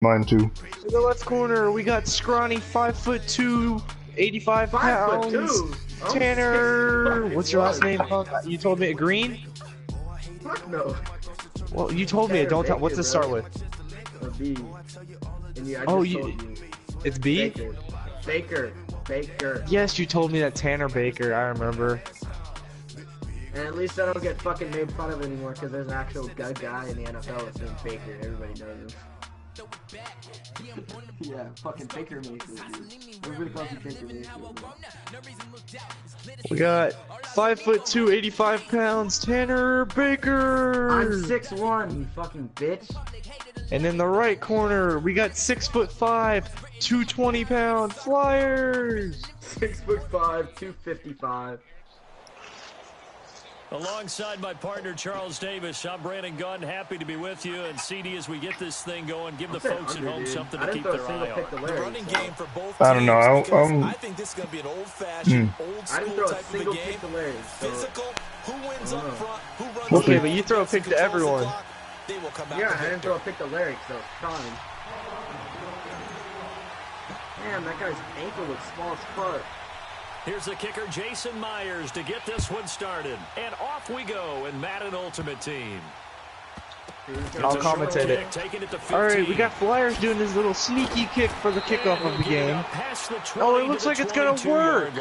Mine too. In the left corner, we got scrawny 5'2", 85 pounds. 5'2"? Tanner, what's your last name? You told me Green. Fuck no. Well, you told me. Don't tell. What's it start with? A B. And I just Oh, told you. It's B. Baker. Yes, you told me that Tanner Baker. I remember. And at least I don't get fucking made fun of anymore because there's an actual good guy in the NFL that's named Baker. Everybody knows him. Yeah, fucking Baker Mayfield, dude. Everybody calls you Baker Mayfield. We got 5'2", 85 pounds, Tanner Baker. I'm 6'1", you fucking bitch. And in the right corner, we got 6'5", 220 pound Flyers. 6'5", 255. Alongside my partner Charles Davis, I'm Brandon Gunn. Happy to be with you. And CD, as we get this thing going, give the folks at home something to keep their eye on. The running game for both I don't know. I think this is going to be an old-fashioned, old-school type of a game. Physical, who wins up front, who runs. Okay, but you throw a pick to everyone. Yeah, I didn't throw a pick to Larry, so it's fine. Damn, that guy's ankle looks small as fuck. Here's the kicker, Jason Myers, to get this one started. And off we go in Madden Ultimate Team. I'll commentate it. Alright, we got Flyers doing this little sneaky kick for the kickoff of the game. Oh, it looks like it's gonna work.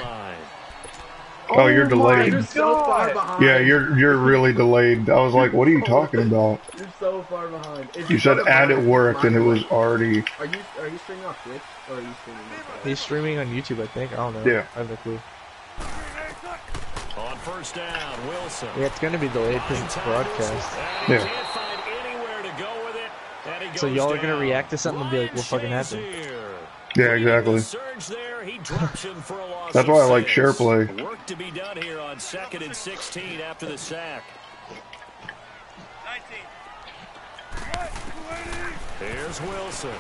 Oh, you're delayed. You're so far behind. Yeah, you're really delayed. I was like, what are you talking about? You're so far behind. You said and it worked and it was already. Are you streaming off Twitch or are you streaming off? He's streaming on YouTube, I think. I don't know. Yeah. I have no clue. On first down, Wilson. Yeah, it's gonna be delayed because it's broadcast. Yeah. Can't find anywhere to go with it. And he So goes y'all are gonna down. react to something and be like, what fucking happened? Yeah, exactly. Surge there, he drops him for a loss That's of why I like 6. share play. Work to be done here on 2nd and 16 after the sack. 19. Here's Wilson.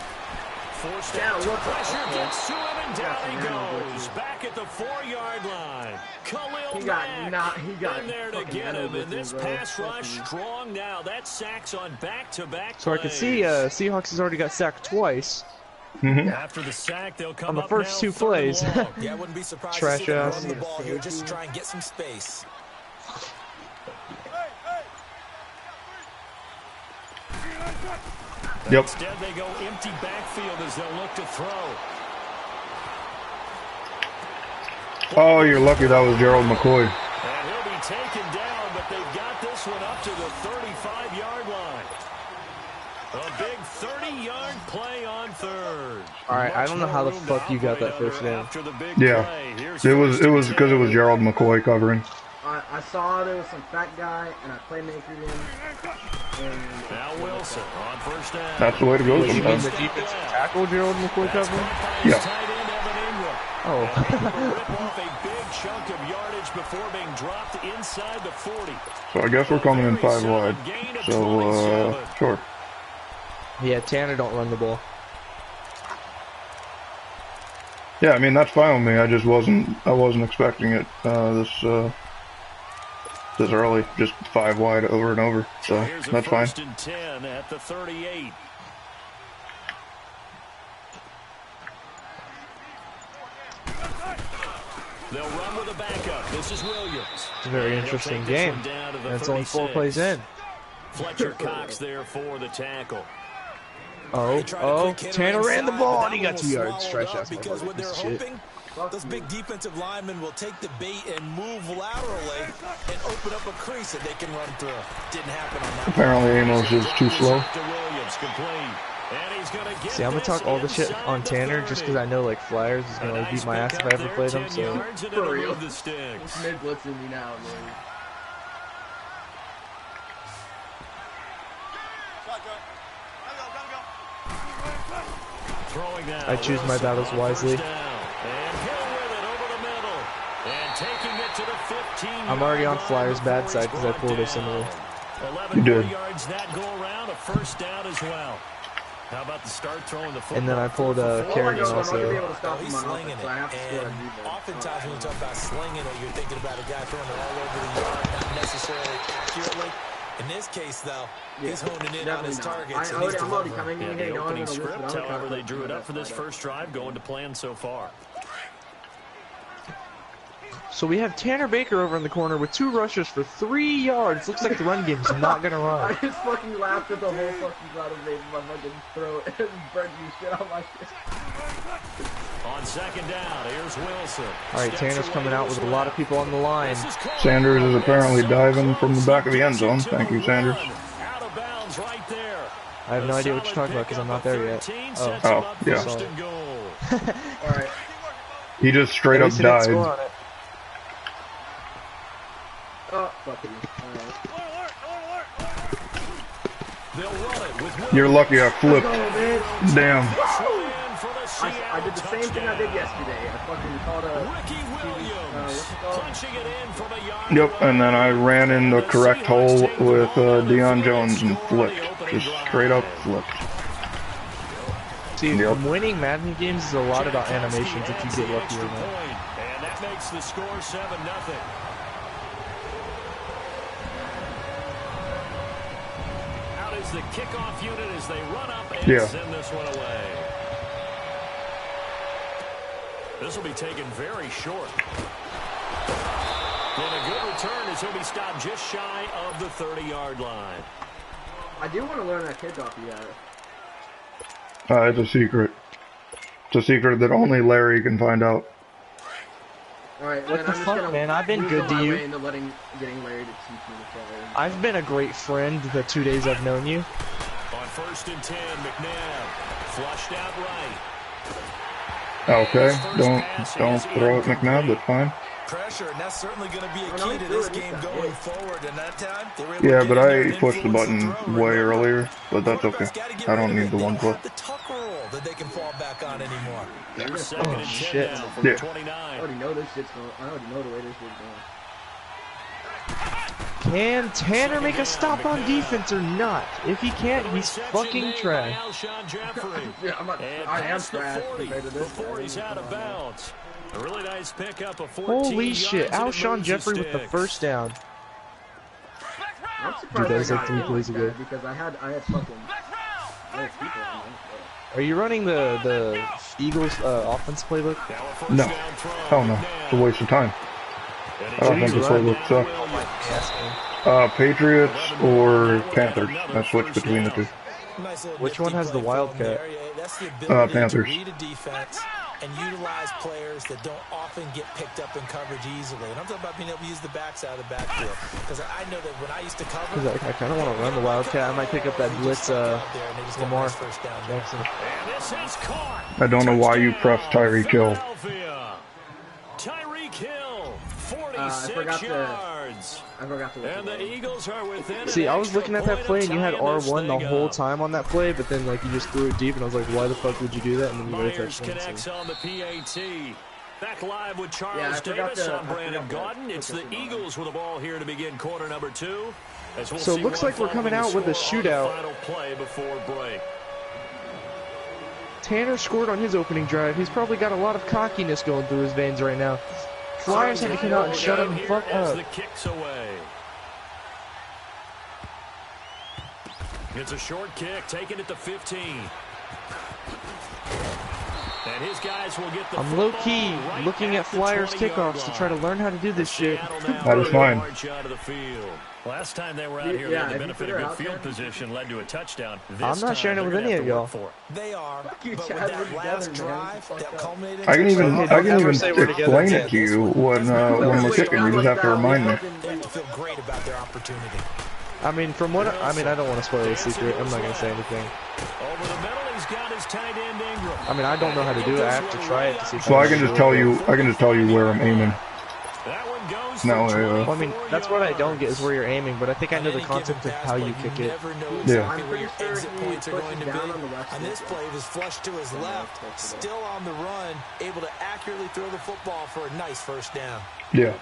Forced Yeah, out. look. Pressure gets to him and down he Yeah. goes. Back at the 4-yard line. He Khalil got Mack in there to fucking get him. nutted And this with him, bro. pass rush strong now. That sacks on back-to-back So I can see Seahawks has already got sacked twice. After the sack, they'll come On the up first now, two 3rd and plays. long. Yeah, I wouldn't be surprised Trash to see them ass. run the ball here just to try and get some space. Yep. Instead, they go empty backfield as they'll look to throw. Oh, you're lucky that was Gerald McCoy. And he'll be taken down, but they've got this one up to the 35-yard line. A big 30-yard play on 3rd. Alright, I don't know how the fuck you got that first down. Yeah. It was because it was Gerald McCoy covering. I saw there was some fat guy and I playmakered him. And Now Wilson on first down. That's the way to go Wait, you mean sometimes. the defensive tackle Gerald McCoy covering? Yeah. Tight end Evan Ingram. Oh. Rip off a big chunk of yardage before being dropped inside the 40. So I guess we're coming in 5 wide. So, sure. Yeah, Tanner don't run the ball. Yeah, I mean, that's fine with me. I wasn't expecting it this early. Just 5 wide over and over. So Here's a that's fine. 1st and 10 at the 38. They'll run with a backup. This is Williams. It's a very interesting game. And it's only 4 plays in. Fletcher Cox there for the tackle. Oh, Tanner ran the ball and he got 2 yards. Trash ass Because what they're shit. hoping, those big defensive linemen will take the bait and move laterally and open up a crease that they can run through. Didn't happen on that. Apparently Amos is too slow. To Williams, complete. And he's gonna get See, I'm gonna talk all the shit on inside the Tanner just because I know like Flyers is gonna like, beat my ass if I ever play them. So For real. The sticks. Mid blitzing me now, man. Throwing now. I choose my battles wisely. And Hill with it over the middle. And taking it to the 15. I'm already on Flyers' bad side because I pulled a similar. 11 You did. more yards that go around, a first down as well. How about the start throwing the football? And then I pulled Kerrigan I'm not gonna be also. able to stop him He's on slinging offense, it. so I have to score a And defense. oftentimes when you talk about slinging it, you're thinking about a guy throwing it all over the yard, not necessarily accurately. In this case, though, he's honing in on his targets. I'm already coming in here. The opening script, however, they drew it up for this first drive, going to plan so far. So we have Tanner Baker over in the corner with 2 rushes for 3 yards. Looks like the run game's not gonna run. I just fucking laughed at the whole fucking crowd of made my fucking throat and burnt you shit on my shit. On second down, here's Wilson. Alright, Tanner's coming out with a lot of people on the line. Sanders is apparently diving from the back of the end zone. Thank you, Sanders. Out of bounds right there. I have no idea what you're talking about because I'm not there yet. Oh, yeah. Alright. He just straight up died. Oh, fuck you. Alright. You're lucky I flipped. Damn. I did the same thing I did yesterday. I fucking called Yep, and then I ran in the correct hole with Deion Jones and flipped. Just straight up flipped. See, winning Madden games is a lot about animations if you get lucky or not. And that makes the score 7-0. Out is the kickoff unit as they run up and send this one away. This will be taken very short. And a good return as he'll be stopped just shy of the 30-yard line. I do want to learn that kickoff you got. It's a secret. It's a secret that only Larry can find out. Alright, what the fuck, man? I've been good to you. Getting Larry to teach me to play. I've been a great friend the 2 days I've known you. On 1st and 10, McNabb flushed out right. Okay, don't throw at McNabb, that's fine. Pressure, and that's certainly going to be a key to this game going forward. And that time, yeah, but I pushed the button way earlier, but that's okay. I don't need the 1 foot. The tuck roll that they can fall back on anymore. Oh shit! Yeah. I already know this shit's going. I already know the way this shit's going. Can Tanner make a stop on defense or not? If he can't, he's fucking trash. Yeah, I am trash compared to this. Before he's out of bounds. A really nice pickup of 14 Holy shit, Alshon Jeffrey with the first down. I'm surprised that was like 3 I plays ago. because I had fucking people on me. Are you running the Eagles offense playbook? No. Hell no. It's a waste of time. Offensive playbook sucks. Patriots or Panthers. I switched between the two. Which one has the Wildcat? Panthers. And utilize players that don't often get picked up in coverage easily. And I'm talking about being able to use the backside of the backfield. Because I know that when I used to cover... I kind of want to run the Wildcat. I might pick up that blitz, Lamar Jackson. I don't know why you pressed Tyreek Hill. Tyreek Hill, 46 yards. I forgot to and the Eagles are within. See, I was looking at that play and you had R1 the whole time on that play, but then like you just threw it deep and I was like, why the fuck would you do that? And then you got a touchdown. Connects on the PAT. Back live with Charles Davis on Brandon Gaudin. It's the Eagles with the ball here to begin quarter number 2. So it looks like we're coming out with a shootout. Final play before break. Tanner scored on his opening drive. He's probably got a lot of cockiness going through his veins right now. Flyers had to come out and shut him the fuck up. The kicks away. It's a short kick, taken at the 15. And his guys will get the I'm low-key looking at Flyers kickoffs to try to learn how to do this shit. That is fine. Last time they were out here, they had the benefit of good field position, led to a touchdown. I'm not sharing it with any of y'all. They are, but with that last drive that culminated... I can even explain it to you when we're kicking. You just have to remind me. They have to feel great about their opportunity. I mean, I don't want to spoil the secret. I'm not gonna say anything. Over the middle, he's got his tight end Ingram. I mean, I don't know how to do it. I have to try it to see. So I can just tell you. I can just tell you where I'm aiming. That one goes No, well, I mean, that's what I don't get is where you're aiming, but I think I know the concept of how you kick it. Yeah. Where your exit points are going to be. On this play, it was flushed to his left, still on the run, able to accurately throw the football for a nice first down. Yeah.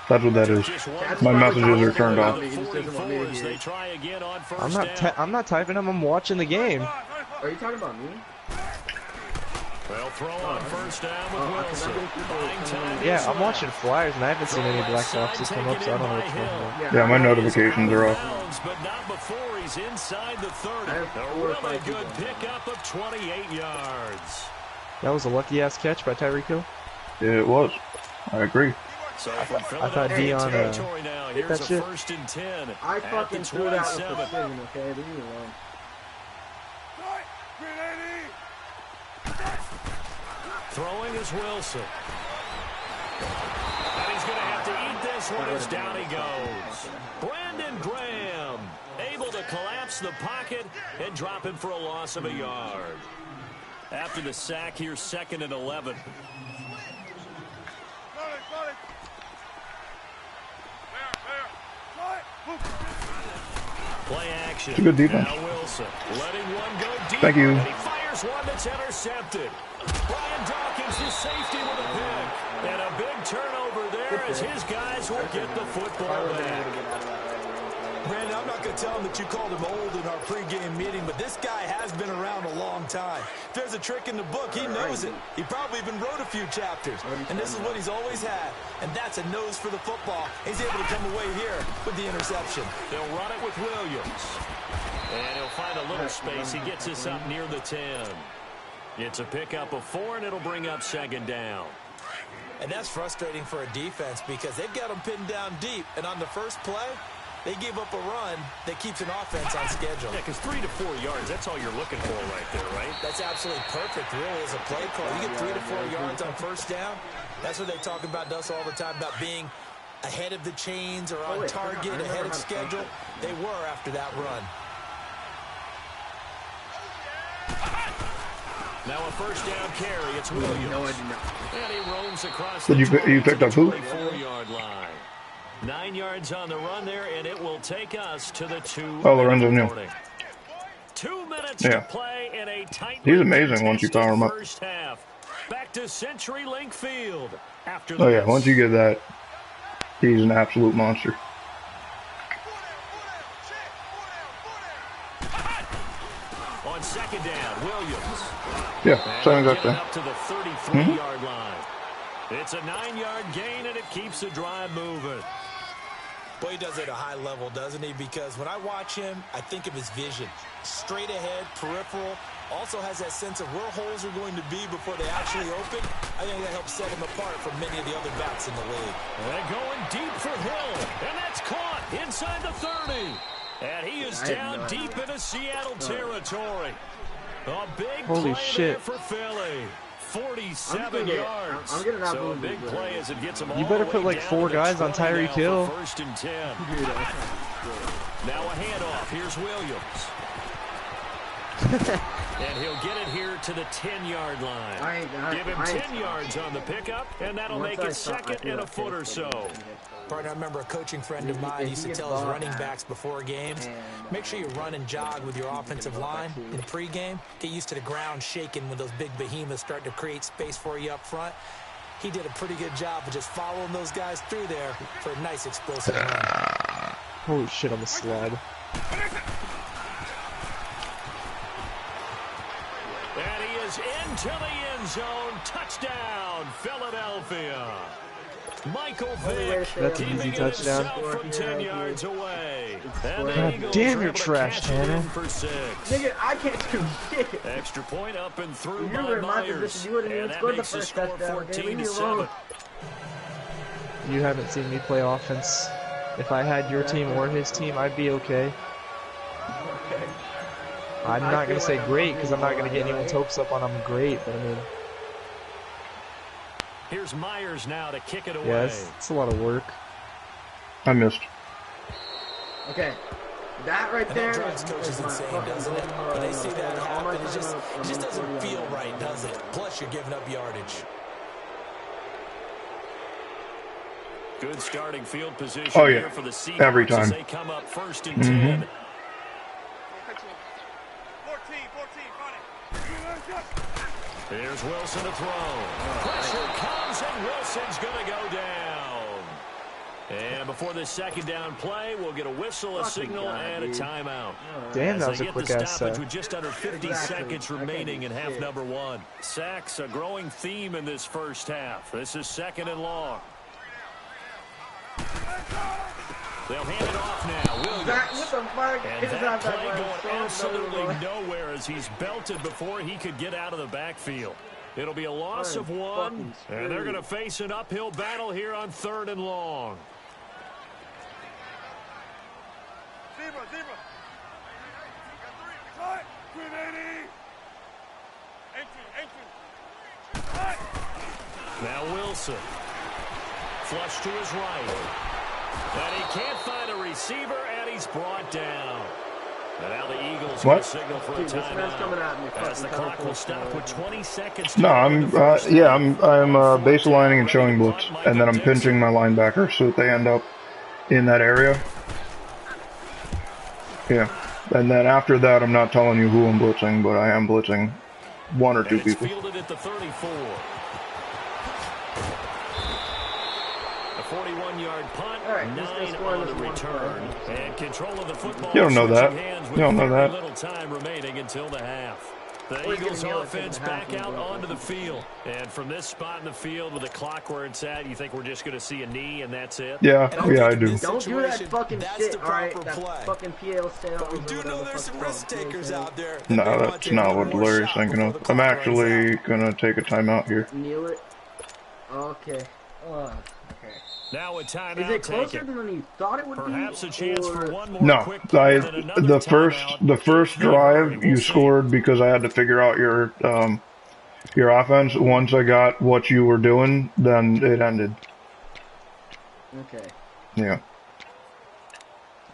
That's what that is. My messages are turned off. I'm not typing them. I'm watching the game. Are you talking about me? They'll throw on first down with Wilson. Yeah, I'm watching Flyers, and I haven't seen any Black Boxes come up, so I don't know what's going on. Yeah, my notifications are off. But not before he's inside the 30. A really good pickup of 28 yards. That was a lucky-ass catch by Tyreek Hill. It was. I agree. So I thought Dion hit that shit. First and 10. I fucking threw that with precision, okay? Leave me alone. Throwing is Wilson. And he's going to have to eat this one as down he goes. Brandon Graham able to collapse the pocket and drop him for a loss of a yard. After the sack, here's 2nd and 11. Play action. It's a good defense. Now Wilson letting one go deep. Thank you. And he fires one that's intercepted. Brian Dawkins, the safety with a pick. And a big turnover there as his guys will get the football back. Brandon, I'm not going to tell him that you called him old in our pregame meeting, but this guy has been around a long time. If there's a trick in the book, he knows it. He probably even wrote a few chapters. And this is what he's always had. And that's a nose for the football. He's able to come away here with the interception. They'll run it with Williams. And he'll find a little space. He gets this up near the 10. It's a pickup of 4, and it'll bring up 2nd down. And that's frustrating for a defense because they've got them pinned down deep. And on the first play, they give up a run that keeps an offense on schedule. Yeah, because 3 to 4 yards, that's all you're looking for right there, right? That's absolutely perfect, really, as a play call. You get 3 to 4 yards on first down. That's what they talk about us all the time, about being ahead of the chains or on target, ahead of schedule. They were after that run. Now a first down carry. It's Williams. No, I did not. And he roams across Did you picked up who? 24-yard line. 9 yards on the run there, and it will take us to the 2. Oh, Lorenzo Neal. 2 minutes to play in a tight. He's amazing once you power him up. First half. Back to CenturyLink Field. After Oh yeah, once you get that, he's an absolute monster. On 2nd down, Williams. Yeah, same exact thing. Up to the 33-yard line. It's a 9-yard gain, and it keeps the drive moving. Boy, he does it at a high level, doesn't he? Because when I watch him, I think of his vision. Straight ahead, peripheral. Also has that sense of where holes are going to be before they actually open. I think that helps set him apart from many of the other backs in the league. And going deep for Hill. And that's caught inside the 30. And he is down deep into Seattle territory. A big Holy play shit. there for Philly. 47 yards. So a big play as it gets him all You better the put way like down 4 to guys on 20 Tyreek now Hill. for 1st and 10. Now a handoff. Here's Williams. And he'll get it here to the 10-yard line. Give him 10 yards on the pickup, and that'll make it 2nd and a foot or so. Partner, I remember a coaching friend of mine used to tell his running backs before games, make sure you run and jog with your offensive line in pregame. Get used to the ground shaking when those big behemoths start to create space for you up front. He did a pretty good job of just following those guys through there for a nice explosive run. Holy shit, on the slide. And he is into the end zone. Touchdown, Philadelphia. Michael Vick. That's an easy touchdown. From 10 yards away. God damn, you're trash, Tanner. Nigga, I can't do shit. Extra point up and through If you by were in my Myers. position, you wouldn't even And that scored the makes the first score touchdown. Okay, 14 leave me to alone. 7. You haven't seen me play offense. If I had your team or his team, I'd be okay. I'm not going to say great because I'm not going to get anyone's hopes up on I'm great, but I mean... Here's Myers now to kick it away. Yes, it's a lot of work. I missed. Okay. That right there drives coaches insane, doesn't it? When they see that happen, it just doesn't feel right, does it? Plus, you're giving up yardage. Good starting field position here for the Seahawks every time. as they come up 1st and 10. Here's Wilson to throw. Pressure comes, and Wilson's going to go down. And before this second down play, we'll get a whistle, a signal, and a timeout. Damn, that was a quick ass sack. With just under 50 seconds remaining in half number one. Sacks a growing theme in this first half. This is 2nd and long. They'll hand it off now. Williams. And that play going absolutely nowhere as he's belted before he could get out of the backfield. It'll be a loss of 1, and they're going to face an uphill battle here on 3rd and long. Zebra. 380. Entry. Now Wilson. Flush to his right. And he can't find a receiver, and he's brought down. And now the Eagles will signal for a timeout. As the clock will stop with 20 seconds. No, I'm baselining and showing blitz, and then I'm pinching my linebacker so that they end up in that area. Yeah, and then after that, I'm not telling you who I'm blitzing, but I am blitzing 1 or 2 people. Fielded at the 34. A 41-yard punt, 9 on the return, and control of the football. You don't know that. You don't know that. Little time remaining until the half. The Eagles offense back out onto the field. And from this spot in the field with the clock where it's at, you think we're just going to see a knee and that's it? Yeah, I do. Don't do that fucking shit, alright? That fucking PL sales. But we do know there's some risk takers out there. No, that's not what Larry's thinking of. I'm actually going to take a timeout here. Kneel it. Okay. Okay. Now a timeout. Is it closer than you thought it would Perhaps be? A chance for one more No, quick the first drive you scored because I had to figure out your offense. Once I got what you were doing, then it ended. Okay. Yeah.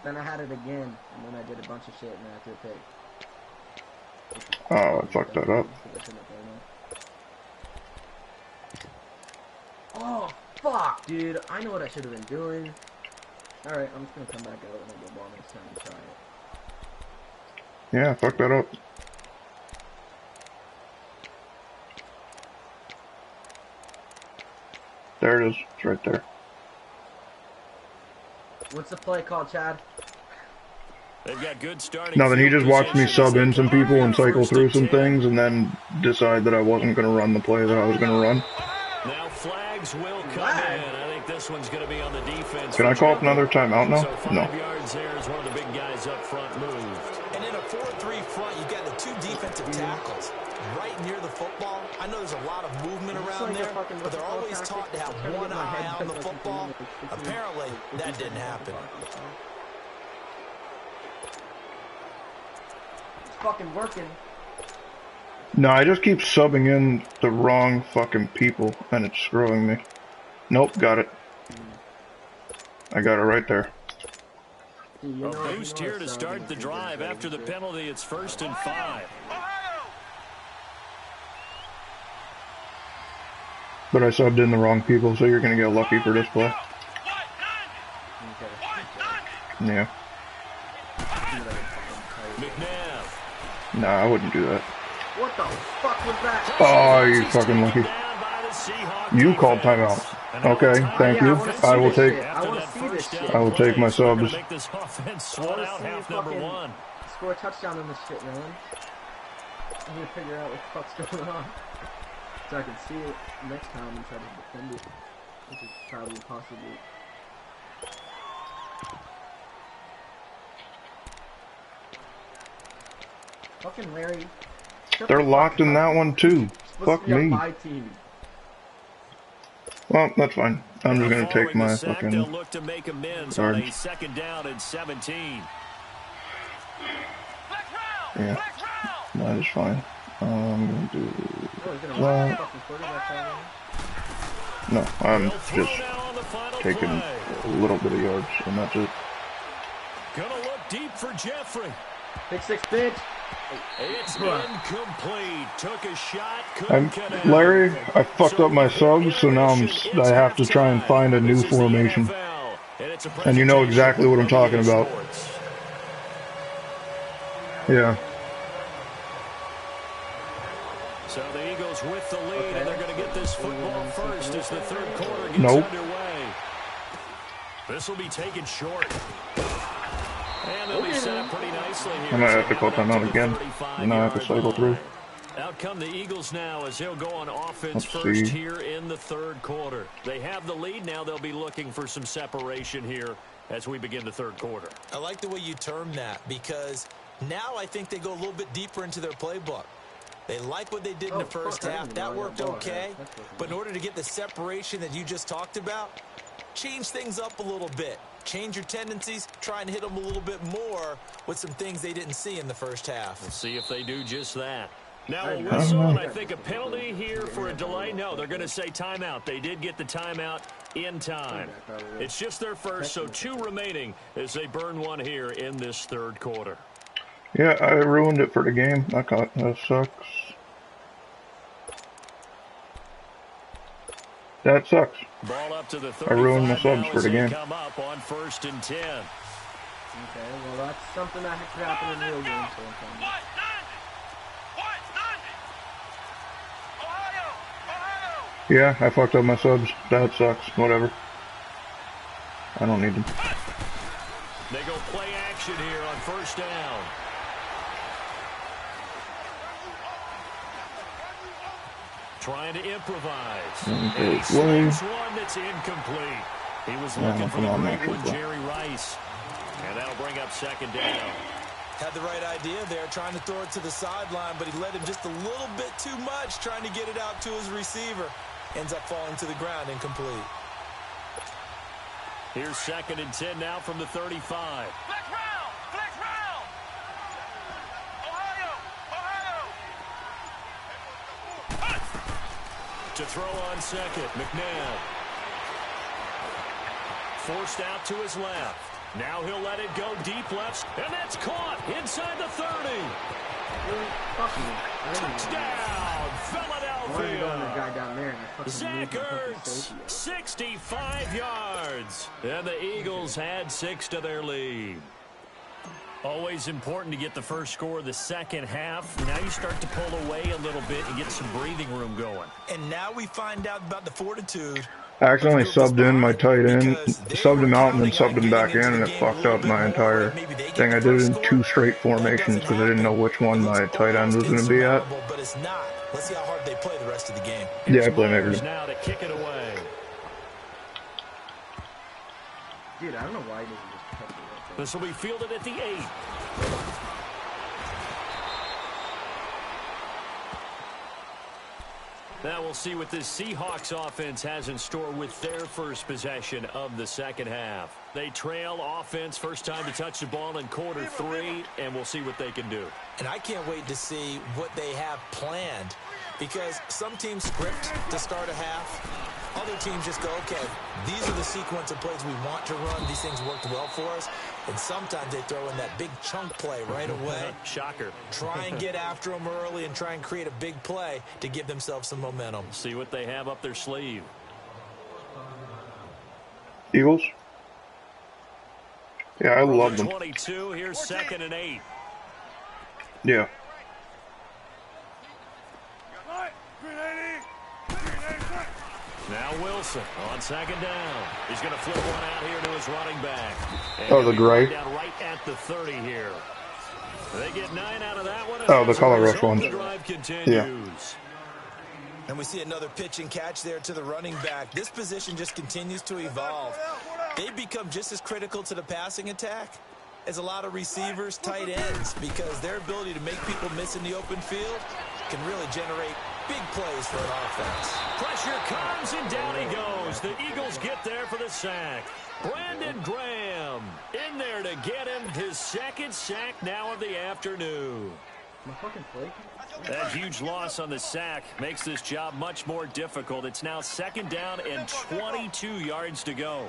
Then I had it again, and then I did a bunch of shit, and then I threw a pick. Oh, I fucked that up. Oh, fuck, dude. I know what I should have been doing. Alright, I'm just gonna come back out and I'll go ball next time and try it. Yeah, fuck that up. There it is. It's right there. What's the play called, Chad? They've got good starting. No, then he just watched me sub in some people and cycle through some things and then decide that I wasn't going to run the play that I was going to run. Now flags will come in. I think this one's going to be on the defense. Can I call up another timeout now? So No. 5 yards there as one of the big guys up front moved. And in a 4-3 front, you've got the 2 defensive tackles right near the football. I know there's a lot of movement around there, but they're always taught to have one eye on the football. Apparently, that didn't happen. It's fucking working. No, I just keep subbing in the wrong fucking people and it's screwing me. Nope, got it. I got it right there. A boost here to start the drive. After the penalty, it's 1st and 5. But I subbed in the wrong people, so you're going to get lucky for this play. Yeah. McNabb. Nah, I wouldn't do that. What the fuck was that? Oh, you fucking lucky. You called timeout. Okay, thank you. I will take my subs. Make this offense I sweat want to out see half you number fucking 1. score a touchdown in this shit, man. I'm gonna figure out what the fuck's going on. So I can see it next time and try to defend it. Which is probably impossible. Fucking Larry. They're locked in that one too. Fuck me. My team. Well, that's fine. I'm just gonna take my They'll fucking look to make amends guard. on a 2nd down and 17. Yeah, that is fine. I'm gonna do. Well, no, I'm just taking a little bit of yards, and that's it. Gonna look deep for Jeffrey. Pick 6, bitch. It's incomplete. Took a shot. Couldn't connect. Larry, I fucked up my subs, so now I have to try and find a new formation. And you know exactly what I'm talking about. Yeah. So the Eagles with the lead, and they're going to get this football first as the 3rd quarter gets Nope. underway. This will be taken short. And they'll be set up pretty nicely here. I might have to call time out again. And I have to cycle through. Out come the Eagles now as they'll go on offense first here in the third quarter. They have the lead now. They'll be looking for some separation here as we begin the third quarter. I like the way you term that because now I think they go a little bit deeper into their playbook. They like what they did in the first half. That worked okay. But in order to get the separation that you just talked about, change things up a little bit. Change your tendencies. Try and hit them a little bit more with some things they didn't see in the first half. We'll see if they do just that. Now a whistle, and I think a penalty here for a delay. No, they're going to say timeout. They did get the timeout in time. It's just their first, so 2 remaining as they burn one here in this third quarter. Yeah, I ruined it for the game. That sucks. That sucks. Ball up to the I ruined my subs for the game. Come up on 1st and 10. Okay, well that's something that could happen in real games. Yeah, I fucked up my subs. That sucks. Whatever. I don't need them. They go play action here on 1st down. Trying to improvise. And he slings one that's incomplete. He was looking for the great one, Jerry Rice. And that'll bring up 2nd down. Had the right idea there, trying to throw it to the sideline, but he led him just a little bit too much, trying to get it out to his receiver. Ends up falling to the ground, incomplete. Here's 2nd and 10 now from the 35. Flex round! Flex round! Ohio! To throw on 2nd, McNabb. Forced out to his left. Now he'll let it go deep left, and that's caught inside the 30. Touchdown, Philadelphia. Zach Ertz, 65 yards. And the Eagles had 6 to their lead. Always important to get the first score of the second half. Now you start to pull away a little bit and get some breathing room going. And now we find out about the fortitude. I accidentally subbed in my tight end, subbed him out, and then subbed him back in, and it fucked up my entire thing. I did it in 2 straight formations because I didn't know which one my tight end was going to be at. But it's not. Let's see how hard they play the rest of the game. Yeah, I playmaker. Now to kick it away. Dude, I don't know why he doesn't just touch it. This will be fielded at the 8. Now we'll see what this Seahawks offense has in store with their first possession of the second half. They trail offense, first time to touch the ball in quarter 3, and we'll see what they can do. And I can't wait to see what they have planned, because some teams script to start a half. Other teams just go, okay, these are the sequence of plays we want to run. These things worked well for us. And sometimes they throw in that big chunk play right away. Shocker. Try and get after them early and try and create a big play to give themselves some momentum. See what they have up their sleeve. Eagles? Yeah, I love them. 22, here's 2nd and 8. Yeah. Now Wilson on 2nd down. He's going to flip one out here to his running back. And oh, the gray. Down right at the 30 here. They get 9 out of that one. Oh, the color rush one. The drive continues. Yeah. And we see another pitch and catch there to the running back. This position just continues to evolve. They become just as critical to the passing attack as a lot of receivers, tight ends, because their ability to make people miss in the open field can really generate big plays for an offense. Pressure comes, and down he goes. The Eagles get there for the sack. Brandon Graham in there to get him his 2nd sack now of the afternoon. That huge loss on the sack makes this job much more difficult. It's now 2nd down and 22 yards to go.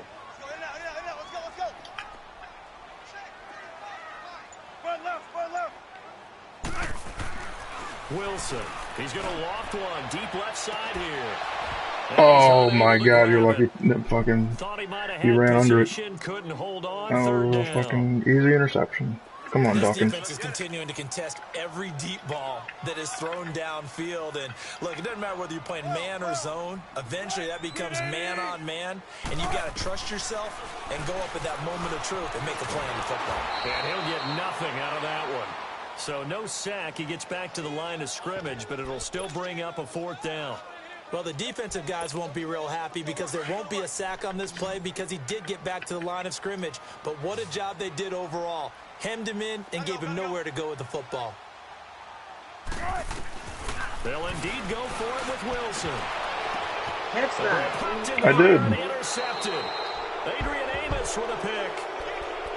Wilson, he's going to loft one deep left side here. Oh my God, you're lucky that fucking he ran under it. Couldn't hold on. Oh, fucking easy interception. Come on, This Dawkins. defense is continuing to contest every deep ball that is thrown downfield. And look, it doesn't matter whether you're playing man or zone. Eventually, that becomes man on man, and you've got to trust yourself and go up at that moment of truth and make a play in the football. And he'll get nothing out of that one. So no sack. He gets back to the line of scrimmage, but it'll still bring up a 4th down. Well, the defensive guys won't be real happy because there won't be a sack on this play because he did get back to the line of scrimmage. But what a job they did overall. Hemmed him in and gave him nowhere to go with the football. They'll indeed go for it with Wilson. Catch that. I did. Intercepted. Adrian Amos with a pick.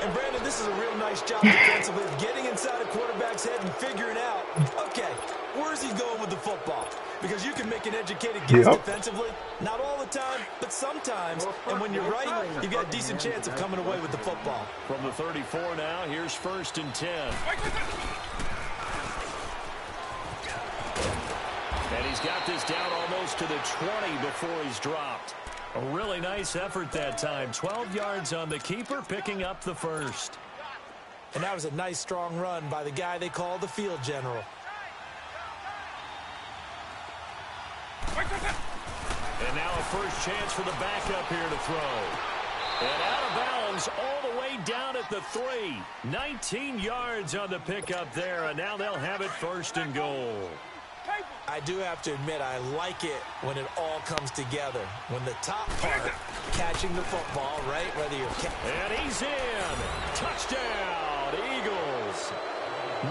And Brandon, this is a real nice job defensively of getting inside a quarterback's head and figuring out, okay, where's he going with the football? Because you can make an educated guess defensively. Not all the time, but sometimes. And when you're right, you've got a decent chance of coming away with the football. From the 34 now, here's 1st and 10. And he's got this down almost to the 20 before he's dropped. A really nice effort that time. 12 yards on the keeper, picking up the 1st. And that was a nice, strong run by the guy they call the field general. And now a first chance for the backup here to throw. And out of bounds all the way down at the 3. 19 yards on the pickup there, and now they'll have it 1st and goal. I do have to admit, I like it when it all comes together. When the top part, catching the football, right? Whether you're... And he's in. Touchdown, Eagles.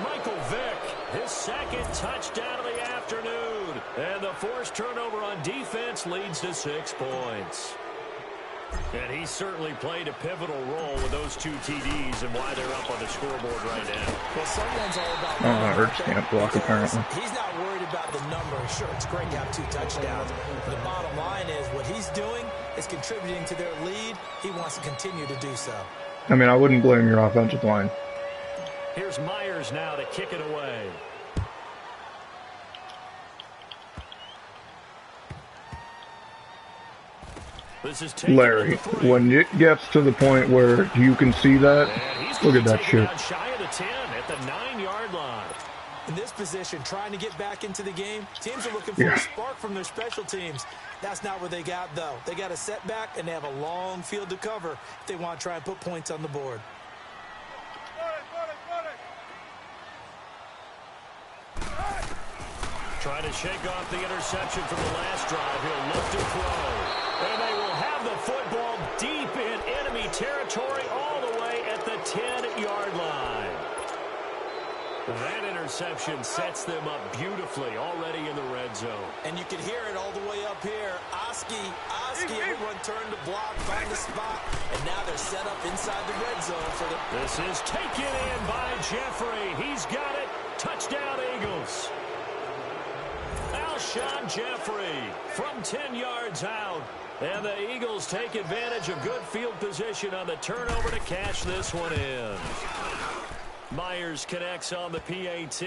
Michael Vick, his 2nd touchdown of the afternoon. And the forced turnover on defense leads to 6 points. And he certainly played a pivotal role with those 2 TDs and why they're up on the scoreboard right now. Well, someone's all about... Hurts can't block, apparently. He's not worried about the number. Sure, it's great to have 2 touchdowns. The bottom line is what he's doing is contributing to their lead. He wants to continue to do so. I mean, I wouldn't blame your offensive line. Here's Myers now to kick it away. This is Larry, when it gets to the point where you can see that, look at that shit. Shy of the 10 at the 9-yard line. In this position, trying to get back into the game, teams are looking for a spark from their special teams. That's not what they got, though. They got a setback, and they have a long field to cover if they want to try and put points on the board. Trying to shake off the interception from the last drive. He'll look to throw. And they will have the football deep in enemy territory all the way at the 10-yard line. That interception sets them up beautifully already in the red zone. And you can hear it all the way up here. Oski, everyone turned to block, find the spot, and now they're set up inside the red zone for the... This is taken in by Jeffrey. He's got it. Touchdown, Eagles. Alshon Jeffrey from 10 yards out. And the Eagles take advantage of good field position on the turnover to cash this one in. Myers connects on the PAT.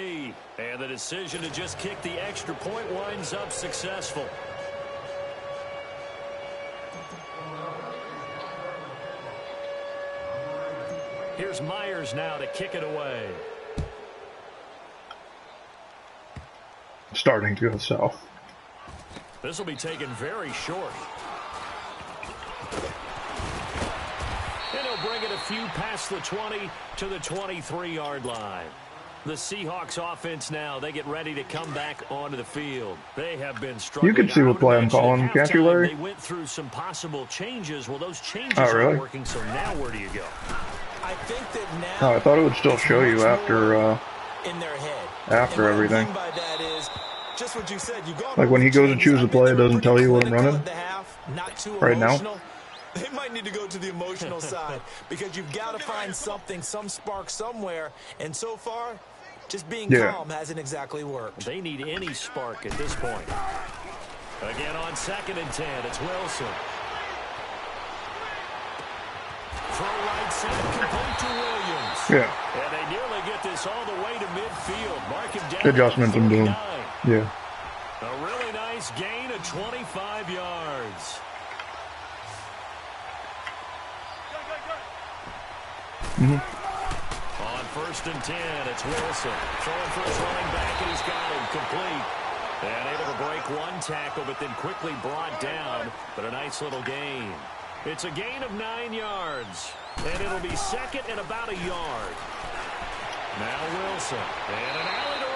And the decision to just kick the extra point winds up successful. Here's Myers now to kick it away. Starting to go south. This will be taken very short. And he'll bring it a few past the 20 to the 23-yard line. The Seahawks offense now, they get ready to come back onto the field. They have been struggling. You can see what play I'm calling, can't you, Larry? They went through some possible changes. Well, those changes aren't working, so now where do you go? I think that now... Oh, I thought it would still show you after... in their head. After everything. By that is just what you said. Like when he goes to choose a play, it doesn't tell you what I'm running. Right now. They might need to go to the emotional side because you've got to find something, some spark somewhere. And so far, just being calm hasn't exactly worked. They need any spark at this point. Again on 2nd and 10, it's Wilson. Throw right side, complete to Williams. Yeah. And they nearly get this all the way to midfield. Mark him down. Adjustments I'm doing. Yeah. A really nice gain of 25 yards. On 1st and 10. It's Wilson throwing for his running back, and he's got him complete. And able to break one tackle, but then quickly brought down. But a nice little gain. It's a gain of 9 yards. And it'll be 2nd and about a yard. Now Wilson. And an alley to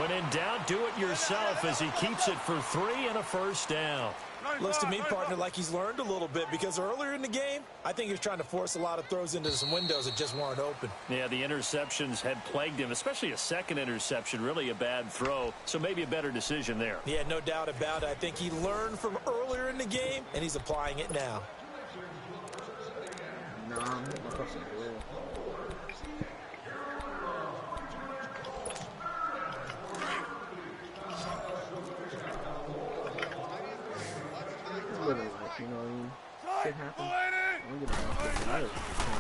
run. When in doubt, do it yourself as he keeps it for 3 and a 1st down. Looks to me, partner, like he's learned a little bit, because earlier in the game, I think he was trying to force a lot of throws into some windows that just weren't open. Yeah, the interceptions had plagued him, especially a 2nd interception, really a bad throw, so maybe a better decision there. Yeah, no doubt about it. I think he learned from earlier in the game, and he's applying it now. You know what I mean? Shit happens.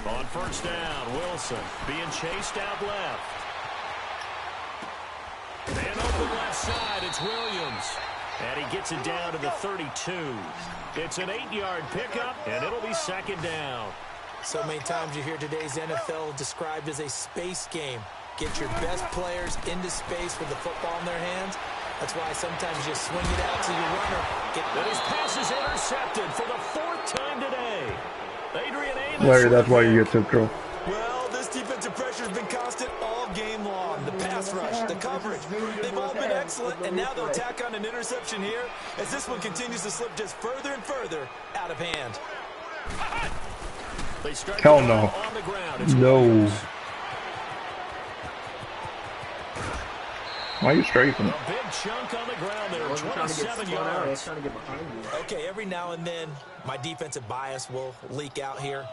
On 1st down, Wilson being chased out left. And open left side, it's Williams. And he gets it down to the 32. It's an 8-yard pickup, and it'll be 2nd down. So many times you hear today's NFL described as a space game. Get your best players into space with the football in their hands. That's why sometimes you swing it out to your runner. And his pass is intercepted for the 4th time today. Adrian Amos. Larry, that's why you get tip drill. Well, this defensive pressure has been constant all game long. The pass rush, the coverage, they've all been excellent, and now they'll tack on an interception here as this one continues to slip just further and further out of hand. They start Hell no. on the ground. No. Why are you strafing? A big chunk on the ground there, 27 yards. Okay, every now and then, my defensive bias will leak out here.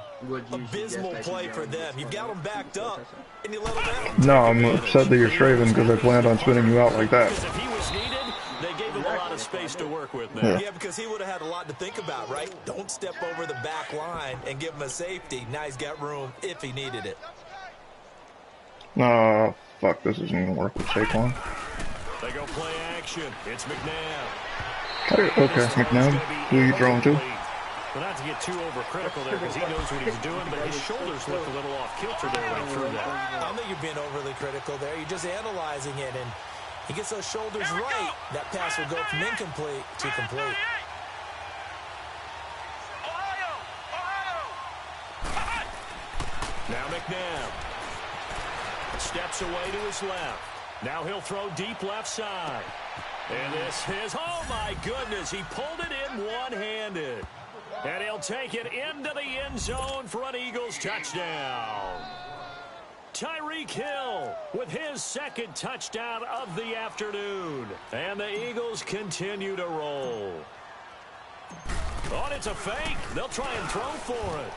Abysmal play for them. You've got them backed up, and you let them out. No, I'm upset that you're strafing because I planned on spinning you out like that. Because if he was needed, they gave him a lot of space to work with now. Yeah, because he would have had a lot to think about, right? Don't step over the back line and give him a safety. Now he's got room if he needed it. No. Fuck, this isn't gonna work with Saquon. They go play action. It's McNabb. Okay, McNabb. Who are you throwing to? Well, not to get too overcritical there because he knows what he's doing, but his shoulders look a little off kilter there when he threw that. I don't think you're being overly critical there. You're just analyzing it, and he gets those shoulders right. That pass will go from incomplete to complete. Now McNabb steps away to his left. Now he'll throw deep left side. And this is, oh my goodness, he pulled it in one-handed. And he'll take it into the end zone for an Eagles touchdown. Tyreek Hill with his 2nd touchdown of the afternoon. And the Eagles continue to roll. Oh, and it's a fake. They'll try and throw for it.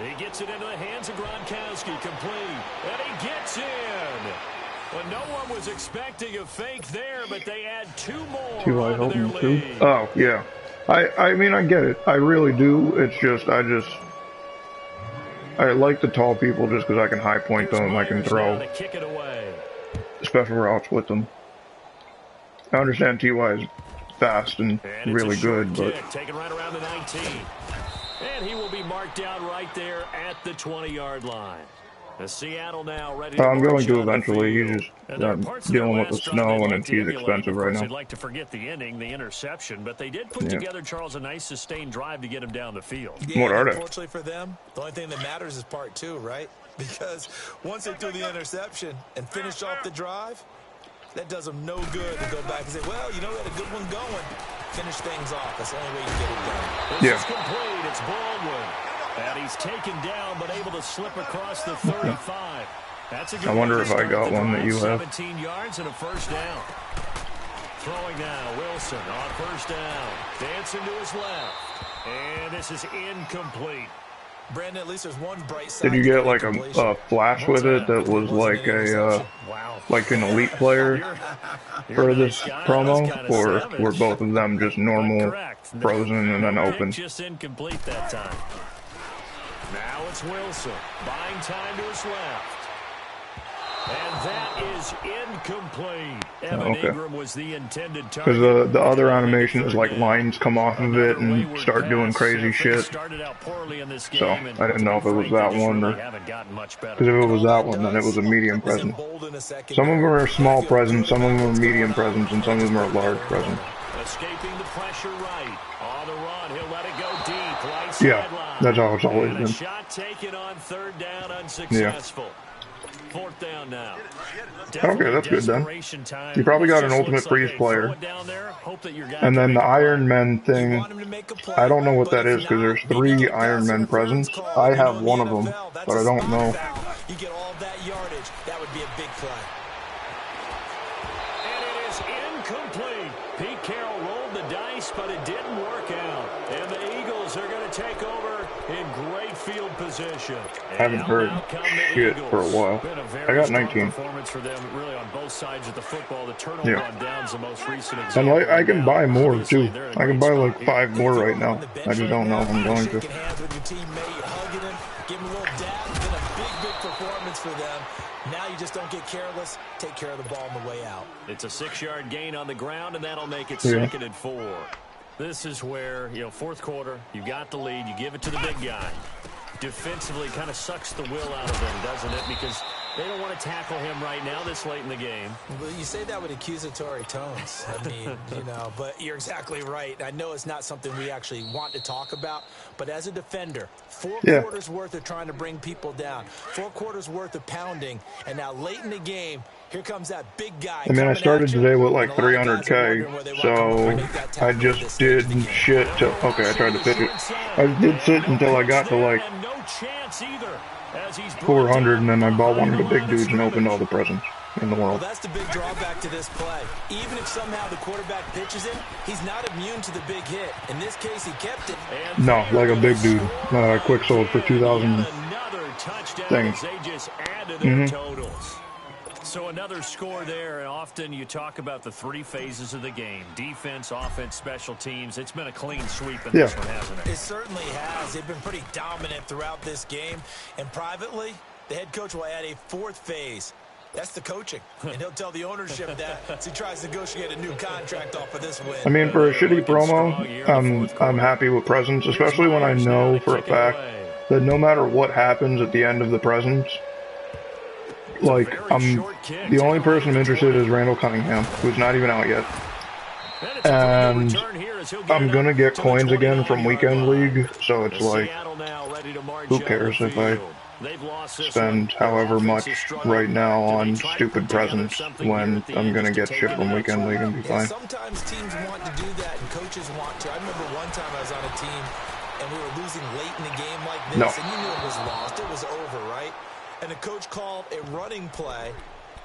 He gets it into the hands of Gronkowski, complete. And he gets in. Well, no one was expecting a fake there, but they add 2 more onto their lead. Oh, yeah. I mean, I get it. I really do. It's just, I like the tall people just because I can high point them. I can throw special routes with them. I understand T.Y. is fast and really good, but... Taken right around the 19. And he will be marked down right there at the 20-yard line. The Seattle now ready to I'm going to eventually. He's just dealing with the snow, and he's expensive right now. I'd like to forget the ending, the interception, but they did put together, Charles, a nice sustained drive to get him down the field. Yeah, what are they? Unfortunately for them, the only thing that matters is part 2, right? Because once they threw the interception and finished off the drive, that does them no good to go back and say, well, you know, we had a good one going. Finish things off. That's the only way you get it done. This is complete. It's Baldwin. And he's taken down, but able to slip across the 35. That's a good I wonder if I got one that you have. 17 yards and a 1st down. Throwing now, Wilson on 1st down. Dancing to his left. And this is incomplete. Brandon, at least there's one bright side. Did you get like a flash with it that was like a like an elite player for this promo, or were both of them just normal, frozen and then open? Just incomplete that time. Now it's Wilson buying time to his left. And that is incomplete. Evan Okay. Ingram was the intended target. Because the other animation is like lines come off of it and start doing crazy shit. So I didn't know if it was that one or... Because if it was that one, then it was a medium presence. Some of them are small presents, some of them are medium presents, and some of them are large presents. Escaping the pressure right. On the run, he'll let it go deep. Right Yeah, sideline. that's how it's always been. Shot taken on third down, unsuccessful. Fourth down now. Okay, that's good then. You probably got an Ultimate Freeze player. And then the Iron Men thing, I don't know what that is because there's 3 Iron Men presents. I have one of them, but I don't know. You get all that yardage, that would be a big play. And it is incomplete. Pete Carroll rolled the dice, but it didn't work out. And the Eagles are going to take over in great field position. I haven't heard shit for a while. I got 19. Performance for them, really, on both sides of the football. The turnover on downs, the most recent example. And like, I can buy more too. I can buy like 5 more right now. I just don't know if I'm going to. Give him a little dab, it's been a big performance for them. Now you just don't get careless. Take care of the ball on the way out. It's a 6-yard gain on the ground, and that'll make it 2nd and 4. This is where, fourth quarter, you got the lead, you give it to the big guy. Defensively kind of sucks the will out of him, doesn't it? Because they don't want to tackle him right now this late in the game. Well, you say that with accusatory tones. I mean, but you're exactly right. I know it's not something we actually want to talk about, but as a defender, 4 quarters worth of trying to bring people down, 4 quarters worth of pounding, and now late in the game, here comes that big guy. I mean, I started today with like 300K, so I just did shit till... Okay, I tried to pitch it. I did sit until I got to like 400, and then I bought one of the big dudes and opened all the presents in the world. Well, that's the big drawback to this play. Even if somehow the quarterback pitches it, he's not immune to the big hit. In this case, he kept it. No, like a big dude. Quick sold for 2,000 things. So another score there, and often you talk about the 3 phases of the game. Defense, offense, special teams. It's been a clean sweep in this one, hasn't it? It certainly has. They've been pretty dominant throughout this game. And privately, the head coach will add a 4th phase. That's the coaching. And he'll tell the ownership that as he tries to negotiate a new contract off of this win. I mean, for a shitty promo, I'm happy with presents, especially when I know for a fact that no matter what happens at the end of the presents, like, the only person I'm interested in is Randall Cunningham, who's not even out yet. And I'm gonna get coins again from Weekend League, so it's like, who cares if I spend however much right now on stupid presents when I'm gonna get shit from Weekend League and be fine. Sometimes teams want to do that and coaches want to. I remember one time I was on a team and we were losing late in a game like this, and you knew it was lost. It was over, right? And the coach called a running play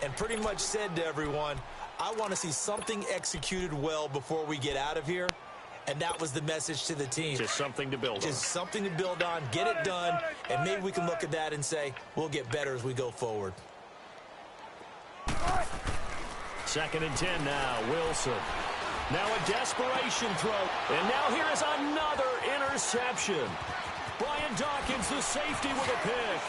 and pretty much said to everyone, I want to see something executed well before we get out of here. And that was the message to the team. Just something to build on. Just something to build on, get it done, and maybe we can look at that and say, we'll get better as we go forward. 2nd and 10 now, Wilson. Now a desperation throw. And now here is another interception. Brian Dawkins, the safety, with a pick.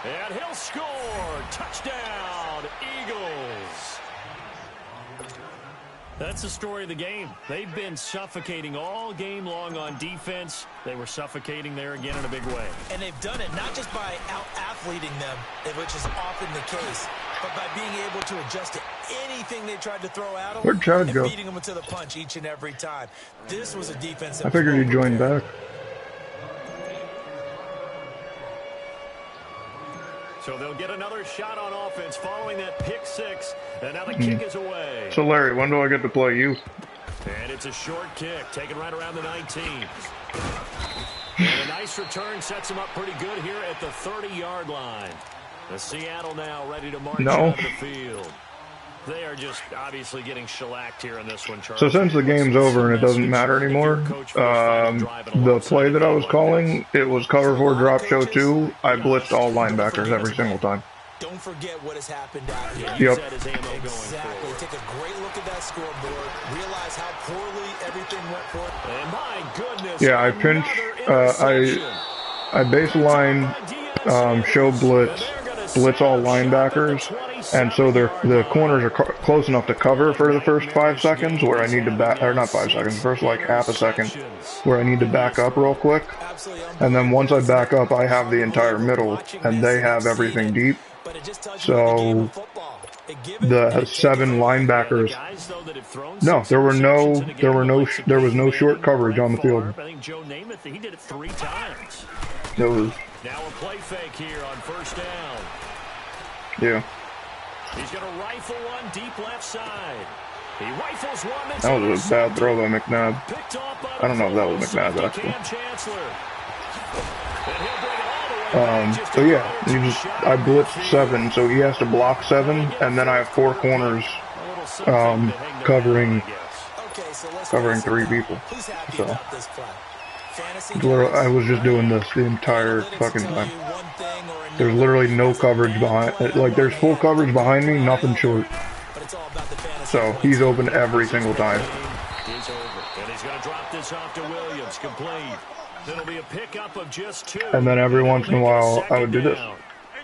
And he'll score. Touchdown, Eagles. That's the story of the game. They've been suffocating all game long on defense. They were suffocating there again in a big way. And they've done it not just by out-athleting them, which is often the case, but by being able to adjust to anything they tried to throw at them. Where'd Chad go? Beating them to the punch each and every time. This was a defense that I figured he'd join back. So they'll get another shot on offense following that pick 6. And now the kick is away. So Larry, when do I get to play you? And it's a short kick, taken right around the 19. And a nice return sets him up pretty good here at the 30-yard line. The Seattle now ready to march out of the field. They are just obviously getting shellacked here in this one, Charles. So since the game's over and it doesn't matter anymore, the play that I was calling, it was cover 4 drop show 2. I blitzed all linebackers every single time. Don't forget what has happened out here. Yep. Exactly. Take a great look at that scoreboard. Realize how poorly everything went for it. And my goodness. Yeah, I pinched, I baseline show blitz, blitz all linebackers, and so the corners are close enough to cover for the first 5 seconds where I need to back, or not 5 seconds, first like half a second where I need to back up real quick, and then once I back up, I have the entire middle, and they have everything deep. So the 7 linebackers. No, there was no short coverage on the field. I think Joe Namath, he did it 3 times. It was. Now a play fake here on first down. Yeah. He's going to rifle one deep left side. He rifles one. That was a bad throw by McNabb. I don't know if that was McNabb actually. So yeah, I blitzed 7, so he has to block 7, and then I have 4 corners covering 3 people. So I was just doing this the entire fucking time. There's literally no coverage behind, like there's full coverage behind me, nothing short. So he's open every single time. He's over, and he's going to drop this off to Williams, complete. It'll be a pickup of just 2. And then every once in a while, I would do this.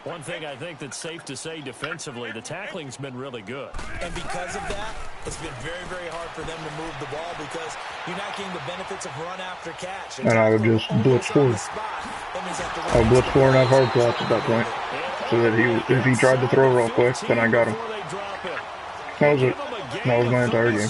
One thing I think that's safe to say defensively, the tackling's been really good. And because of that, it's been very, very hard for them to move the ball because you're not getting the benefits of run after catch. And I would just blitz forward. I would blitz 4 and have hard flats at that point. So that if he tried to throw real quick, then I got him. That was it. That was my entire game.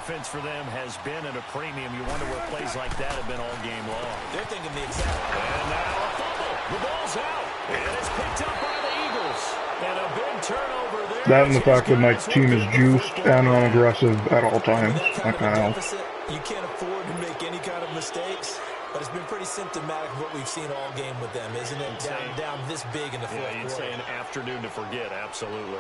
Offense for them has been at a premium. You wonder where plays like that have been all game long. They're thinking the exact. And now a fumble. The ball's out. And it's picked up by the Eagles. And a big turnover there. That and the fact that my team is juiced and unaggressive at all times. That kind of helps. You can't afford to make any kind of mistakes. But it's been pretty symptomatic of what we've seen all game with them, isn't it? Down this big in the fourth quarter. You'd say an afternoon to forget. Absolutely.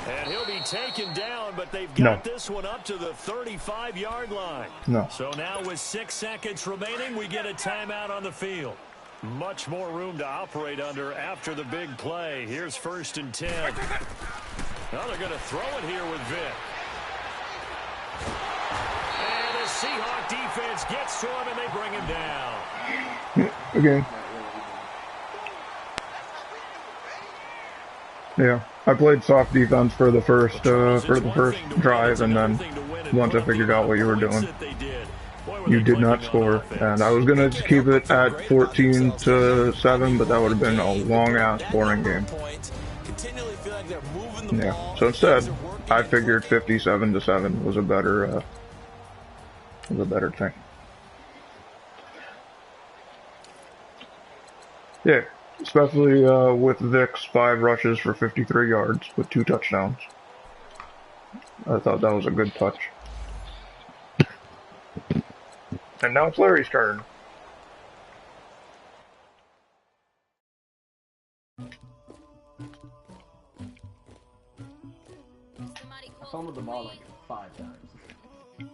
And he'll be taken down, but they've got this one up to the 35-yard line. No. So now with 6 seconds remaining, we get a timeout on the field. Much more room to operate under after the big play. Here's 1st and 10. Now they're going to throw it here with Vick. And the Seahawk defense gets to him, and they bring him down. Okay. Yeah, I played soft defense for the first drive, and then once I figured out what you were doing, you did not score, and I was gonna keep it at 14-7, but that would have been a long-ass, boring game. Yeah, so instead, I figured 57-7 was a better thing. Yeah, especially with Vic's 5 rushes for 53 yards with 2 touchdowns. I thought that was a good touch. And now it's Larry's turn. Fumbled the ball like 5 times.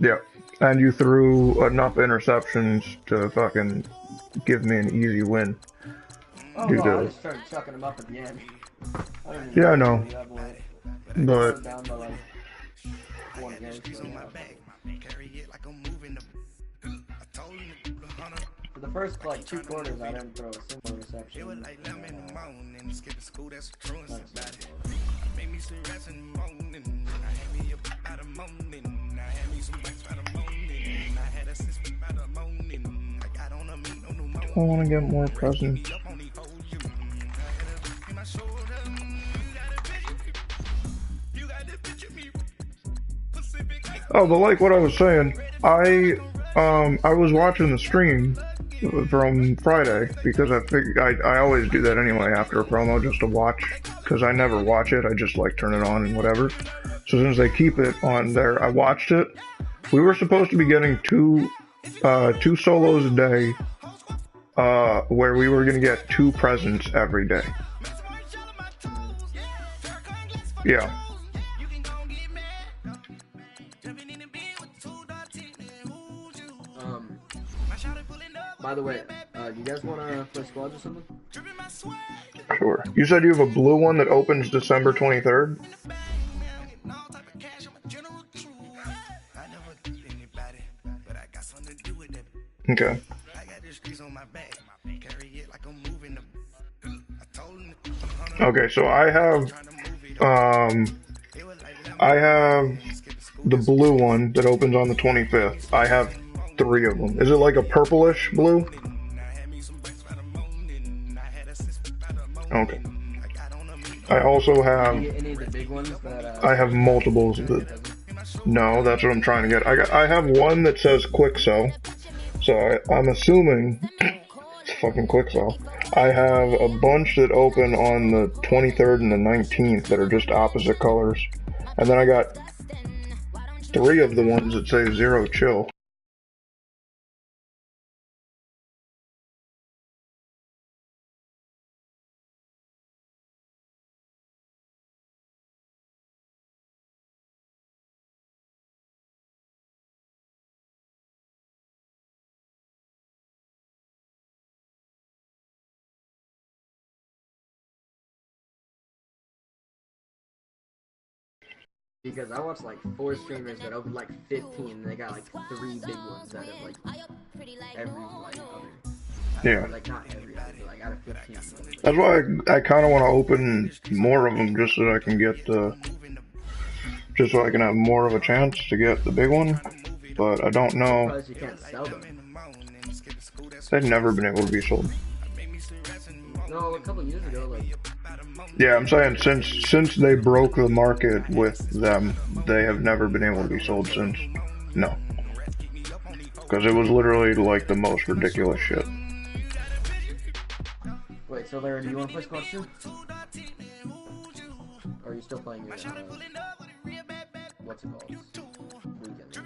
Yeah, and you threw enough interceptions to fucking give me an easy win. Oh, well, I just started chucking them up at the end. Yeah, I know. But down by like 4 games. For the first like 2 quarters, I didn't throw a single reception. I want to get more presents. Oh, but like what I was saying, I was watching the stream from Friday because I figured I always do that anyway after a promo just to watch, because I never watch it, I just like turn it on and whatever. So since they keep it on there, I watched it. We were supposed to be getting two solos a day, where we were gonna get 2 presents every day. Yeah. By the way, you guys want to play squads or something? Sure. You said you have a blue one that opens December 23rd? Okay. Okay, so I have the blue one that opens on the 25th. I have 3 of them. Is it like a purplish blue? Okay. I also have. Did you get any of the big ones that? I have multiples of it. No, that's what I'm trying to get. I have one that says quick sell. So I'm assuming it's fucking quick sell. I have a bunch that open on the 23rd and the 19th that are just opposite colors. And then I got 3 of the ones that say zero chill. Because I watched like 4 streamers that opened like 15, and they got like 3 big ones out of like every like other. Yeah. Or, like not every other, but like out of 15. That's why I kind of want to open more of them just so I can get just so I can have more of a chance to get the big one. But I don't know. Because you can't sell them. They've never been able to be sold. No, a couple years ago, like. Yeah, I'm saying since they broke the market with them, they have never been able to be sold since. No. Because it was literally like the most ridiculous shit. Wait, so Larry, do you want to play Squad 2? Or are you still playing your, what's it called? Weekend.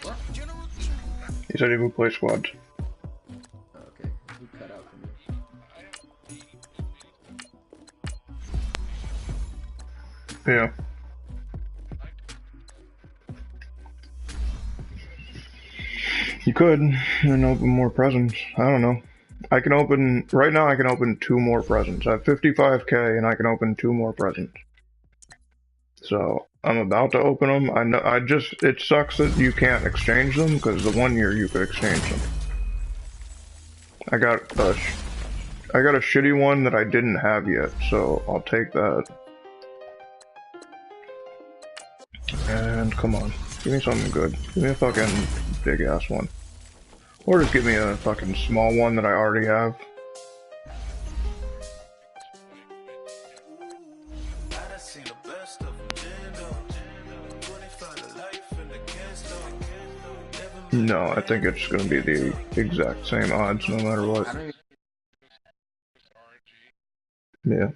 What? He said he would play squads. Okay, you cut out for me. Yeah. You could, and open more presents. I don't know. I can open, right now I can open 2 more presents. I have 55k and I can open 2 more presents. So, I'm about to open them. I know, it sucks that you can't exchange them, because the 1 year you could exchange them. I got a shitty one that I didn't have yet, so I'll take that. And come on, give me something good. Give me a fucking big ass one. Or just give me a fucking small one that I already have. No, I think it's gonna be the exact same odds no matter what. Yeah.